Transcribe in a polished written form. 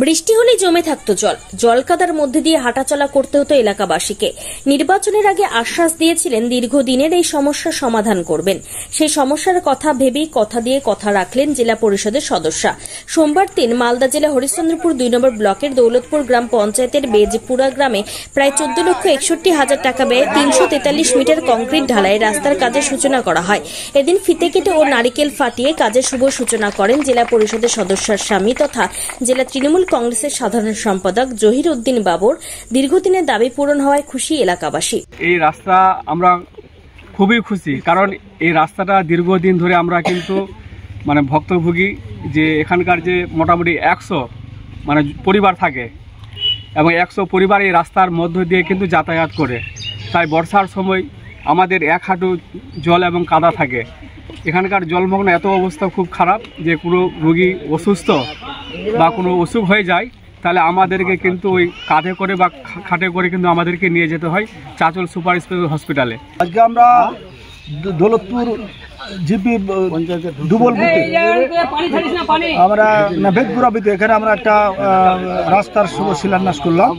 বৃষ্টি হলেই জমে থাকতো জল কাদার মধ্যে দিয়ে হাঁটাচলা করতে হতো এলাকাবাসীকে। নির্বাচনের আগে আশ্বাস দিয়েছিলেন দীর্ঘদিনের এই সমস্যার সমাধান করবেন। সেই সমস্যার কথা ভেবেই কথা রাখলেন জেলা পরিষদের সদস্যা। সোমবার মালদা জেলা হরিশ্চন্দ্রপুর 2 নম্বর ব্লকের দৌলতপুর গ্রাম পঞ্চায়েতের বেজপুরা গ্রামে প্রায় 14,61,000 টাকা ব্যয়ে 343 মিটার কংক্রিট ঢালাই রাস্তার কাজের সূচনা করা হয়। এদিন ফিতে কেটে ও নারিকেল ফাটিয়ে কাজের শুভ সূচনা করেন জেলা পরিষদের সদস্যার স্বামী তথা জেলা তৃণমূল কংগ্রেসের সাধারণ সম্পাদক জহির উদ্দিন বাবর। দীর্ঘদিনের দাবি পূরণ হওয়ায় খুশি এলাকাবাসী। এই রাস্তা আমরা খুবই খুশি, কারণ এই রাস্তাটা দীর্ঘদিন ধরে আমরা কিন্তু ভুক্তভোগী, যে এখানকার যে মোটামুটি 100 পরিবার থাকে এবং 100 পরিবার এই রাস্তার মধ্য দিয়ে কিন্তু যাতায়াত করে। তাই বর্ষার সময় আমাদের 1 হাঁটু জল এবং কাদা থাকে। এখানকার জলমগ্ন এত অবস্থা খুব খারাপ যে কোনো রোগী অসুস্থ বা কোনো অসুখ হয়ে যায় তাহলে আমাদেরকে কিন্তু ওই কাঁধে করে বা খাটে করে কিন্তু আমাদেরকে নিয়ে যেতে হয় চাঁচল সুপার স্পেশাল হসপিটালে। আজকে আমরা দৌলতপুর জিপি ডুবল বুথে আমরা বেজপুরা বুথে এখানে আমরা একটা রাস্তার শুভ শিলান্যাস করলাম।